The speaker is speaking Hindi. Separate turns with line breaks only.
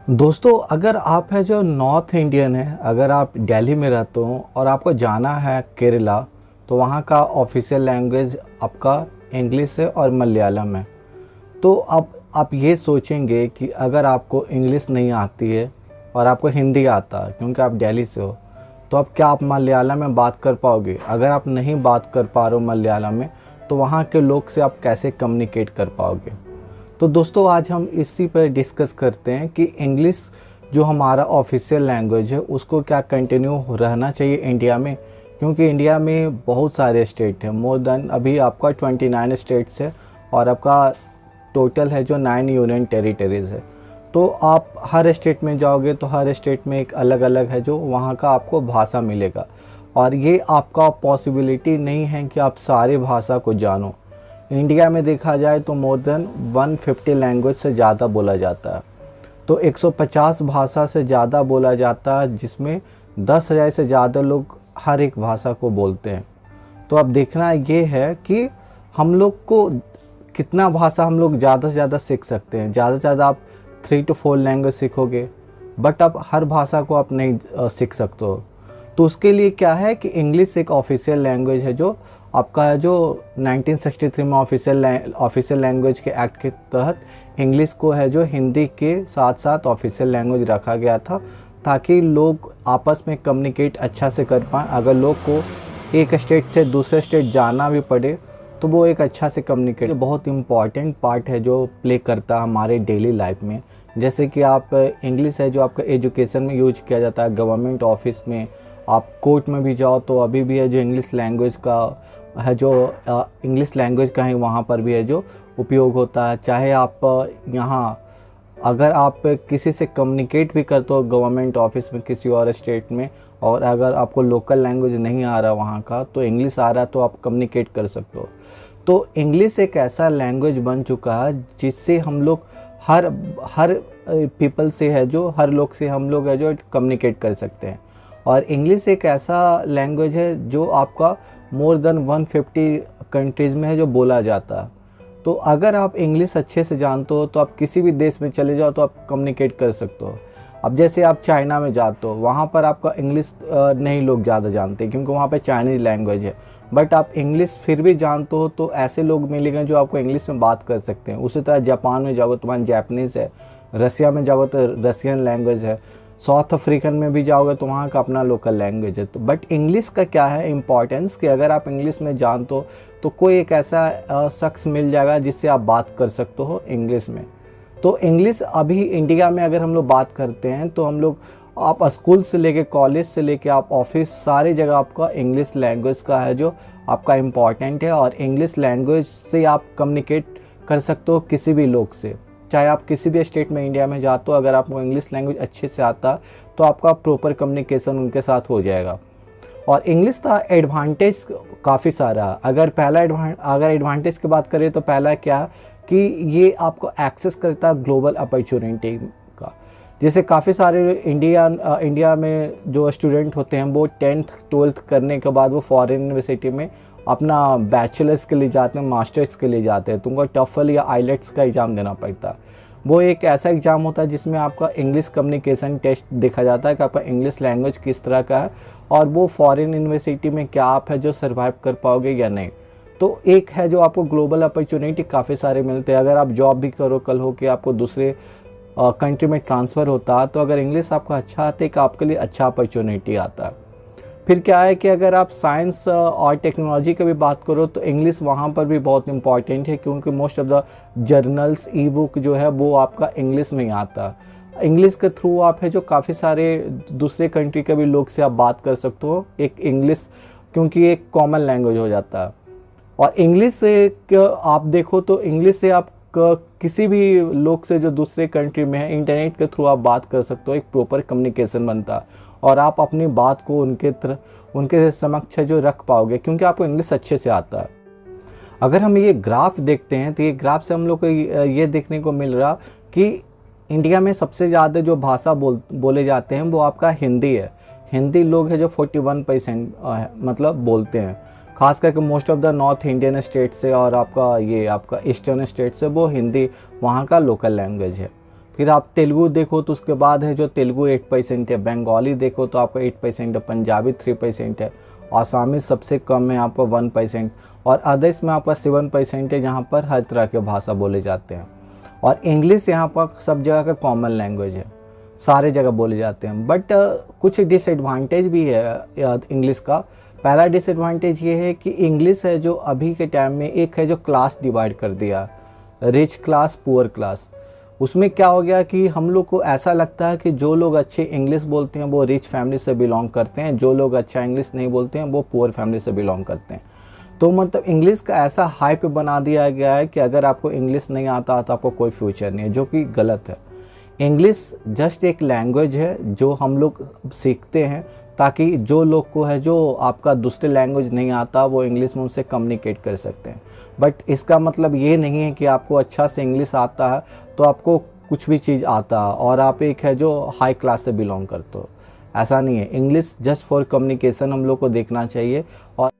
दोस्तों, अगर आप है जो नॉर्थ इंडियन है, अगर आप दिल्ली में रहते हो और आपको जाना है केरला, तो वहाँ का ऑफिशियल लैंग्वेज आपका इंग्लिश है और मलयालम है। तो अब आप ये सोचेंगे कि अगर आपको इंग्लिश नहीं आती है और आपको हिंदी आता है क्योंकि आप दिल्ली से हो, तो अब क्या आप मलयालम में बात कर पाओगे? अगर आप नहीं बात कर पा रहे हो मलयालम में, तो वहाँ के लोग से आप कैसे कम्युनिकेट कर पाओगे? तो दोस्तों, आज हम इसी पर डिस्कस करते हैं कि इंग्लिश जो हमारा ऑफिशियल लैंग्वेज है उसको क्या कंटिन्यू रहना चाहिए इंडिया में, क्योंकि इंडिया में बहुत सारे स्टेट हैं, मोर देन अभी आपका 29 स्टेट्स है और आपका टोटल है जो 9 यूनियन टेरिटरीज़ है। तो आप हर स्टेट में जाओगे तो हर स्टेट में एक अलग अलग है जो वहाँ का आपको भाषा मिलेगा, और ये आपका पॉसिबिलिटी नहीं है कि आप सारे भाषा को जानो। इंडिया में देखा जाए तो मोर देन 150 लैंग्वेज से ज़्यादा बोला जाता है, तो 150 भाषा से ज़्यादा बोला जाता है, जिसमें 10,000 से ज़्यादा लोग हर एक भाषा को बोलते हैं। तो अब देखना ये है कि हम लोग को कितना भाषा हम लोग ज़्यादा से ज़्यादा सीख सकते हैं। ज़्यादा से ज़्यादा आप 3 to 4 लैंग्वेज सीखोगे, बट आप हर भाषा को आप नहीं सीख सकते हो। तो उसके लिए क्या है कि इंग्लिश एक ऑफिशियल लैंग्वेज है जो आपका है, जो 1963 में ऑफिशियल लैंग्वेज के एक्ट के तहत इंग्लिश को है जो हिंदी के साथ साथ ऑफिशियल लैंग्वेज रखा गया था, ताकि लोग आपस में कम्युनिकेट अच्छा से कर पाएँ। अगर लोग को एक स्टेट से दूसरे स्टेट जाना भी पड़े तो वो एक अच्छा से कम्युनिकेट बहुत इम्पॉर्टेंट पार्ट है जो प्ले करता है हमारे डेली लाइफ में। जैसे कि आप इंग्लिश है जो आपका एजुकेशन में यूज किया जाता है, गवर्नमेंट ऑफिस में, आप कोर्ट में भी जाओ तो अभी भी है जो इंग्लिश लैंग्वेज का है, जो इंग्लिश लैंग्वेज का है वहाँ पर भी है जो उपयोग होता है। चाहे आप यहाँ अगर आप किसी से कम्युनिकेट भी करते हो गवर्नमेंट ऑफिस में किसी और स्टेट में, और अगर आपको लोकल लैंग्वेज नहीं आ रहा वहाँ का, तो इंग्लिश आ रहा तो आप कम्युनिकेट कर सकते हो। तो इंग्लिश एक ऐसा लैंग्वेज बन चुका है जिससे हम लोग हर हर पीपल से है जो हर लोग से हम लोग है जो कम्युनिकेट कर सकते हैं। और इंग्लिश एक ऐसा लैंग्वेज है जो आपका मोर देन 150 कंट्रीज़ में है जो बोला जाता है। तो अगर आप इंग्लिश अच्छे से जानते हो तो आप किसी भी देश में चले जाओ तो आप कम्युनिकेट कर सकते हो। अब जैसे आप चाइना में जाते हो, वहाँ पर आपका इंग्लिश नहीं लोग ज़्यादा जानते क्योंकि वहाँ पे चाइनीज़ लैंग्वेज है, बट आप इंग्लिश फिर भी जानते हो तो ऐसे लोग मिलेंगे जो आपको इंग्लिश में बात कर सकते हैं। उसी तरह जापान में जाओगे तो वहाँ जापानीज़ है, रसिया में जाओगे तो रसियन लैंग्वेज है, साउथ अफ्रीकन में भी जाओगे तो वहाँ का अपना लोकल लैंग्वेज है। तो बट इंग्लिश का क्या है इम्पॉर्टेंस कि अगर आप इंग्लिश में जानते हो तो कोई एक ऐसा शख्स मिल जाएगा जिससे आप बात कर सकते हो इंग्लिश में। तो इंग्लिश अभी इंडिया में अगर हम लोग बात करते हैं तो हम लोग आप स्कूल से लेके कॉलेज से लेके आप ऑफिस सारी जगह आपका इंग्लिश लैंग्वेज का है जो आपका इम्पॉर्टेंट है। और इंग्लिश लैंग्वेज से आप कम्युनिकेट कर सकते हो किसी भी लोग से, चाहे आप किसी भी स्टेट में इंडिया में जाते हो, अगर आपको इंग्लिश लैंग्वेज अच्छे से आता तो आपका प्रॉपर कम्युनिकेशन उनके साथ हो जाएगा। और इंग्लिश का एडवांटेज काफ़ी सारा। अगर एडवांटेज की बात करें तो पहला क्या कि ये आपको एक्सेस करता है ग्लोबल अपॉर्चुनिटी का। जैसे काफ़ी सारे इंडिया में जो स्टूडेंट होते हैं वो 10th 12th करने के बाद वो फॉरेन यूनिवर्सिटी में अपना बैचलर्स के लिए जाते हैं, मास्टर्स के लिए जाते हैं, तो उनको टफल या आईलेट्स का एग्ज़ाम देना पड़ता है। वो एक ऐसा एग्ज़ाम होता है जिसमें आपका इंग्लिश कम्युनिकेशन टेस्ट देखा जाता है कि आपका इंग्लिश लैंग्वेज किस तरह का है और वो फॉरेन यूनिवर्सिटी में क्या आप है जो सर्वाइव कर पाओगे या नहीं। तो एक है जो आपको ग्लोबल अपॉर्चुनिटी काफ़ी सारे मिलते हैं। अगर आप जॉब भी करो कल हो कि आपको दूसरे कंट्री में ट्रांसफ़र होता है, तो अगर इंग्लिश आपका अच्छा आता है कि आपके लिए अच्छा अपॉर्चुनिटी आता है। फिर क्या है कि अगर आप साइंस और टेक्नोलॉजी की भी बात करो तो इंग्लिश वहाँ पर भी बहुत इंपॉर्टेंट है, क्योंकि most of the journals E book जो है वो आपका इंग्लिश में ही आता है। इंग्लिश के थ्रू आप है जो काफ़ी सारे दूसरे कंट्री के भी लोग से आप बात कर सकते हो, एक इंग्लिश क्योंकि एक कॉमन लैंग्वेज हो जाता है। और इंग्लिश से आप देखो तो इंग्लिश से आप किसी भी लोग से जो दूसरे कंट्री में है इंटरनेट के थ्रू आप बात कर सकते हो, एक प्रॉपर कम्युनिकेशन बनता है और आप अपनी बात को उनके समक्ष जो रख पाओगे क्योंकि आपको इंग्लिश अच्छे से आता है। अगर हम ये ग्राफ देखते हैं तो ये ग्राफ से हम लोग को ये देखने को मिल रहा कि इंडिया में सबसे ज़्यादा जो भाषा बोले जाते हैं वो आपका हिंदी है। हिंदी लोग है जो 41% मतलब बोलते हैं, खास करके most of the north Indian state से और आपका ईस्टर्न स्टेट से वो हिंदी वहाँ का लोकल लैंग्वेज है। फिर आप तेलुगु देखो तो उसके बाद है जो तेलुगु 8% है, बंगाली देखो तो आपका 8% है, पंजाबी 3% है, आसामी सबसे कम है आपका 1%, और अदर्स में आपका 7% है जहाँ पर हर तरह के भाषा बोले जाते हैं। और इंग्लिश यहाँ पर सब जगह का कॉमन लैंग्वेज है, सारे जगह बोले जाते हैं। बट कुछ डिसएडवांटेज भी है इंग्लिश का। पहला डिसएडवांटेज ये है कि इंग्लिश है जो अभी के टाइम में एक है जो क्लास डिवाइड कर दिया, रिच क्लास पुअर क्लास। उसमें क्या हो गया कि हम लोग को ऐसा लगता है कि जो लोग अच्छे इंग्लिश बोलते हैं वो रिच फैमिली से बिलोंग करते हैं, जो लोग अच्छा इंग्लिश नहीं बोलते हैं वो पुअर फैमिली से बिलोंग करते हैं। तो मतलब इंग्लिश का ऐसा हाइप बना दिया गया है कि अगर आपको इंग्लिश नहीं आता तो आपको कोई फ्यूचर नहीं है, जो कि गलत है। इंग्लिश जस्ट एक लैंग्वेज है जो हम लोग सीखते हैं ताकि जो लोग को है जो आपका दूसरे लैंग्वेज नहीं आता वो इंग्लिश में उनसे कम्युनिकेट कर सकते हैं। बट इसका मतलब ये नहीं है कि आपको अच्छा से इंग्लिश आता है तो आपको कुछ भी चीज़ आता है और आप एक है जो हाई क्लास से बिलोंग करते हो। ऐसा नहीं है। इंग्लिश जस्ट फॉर कम्युनिकेशन हम लोग को देखना चाहिए। और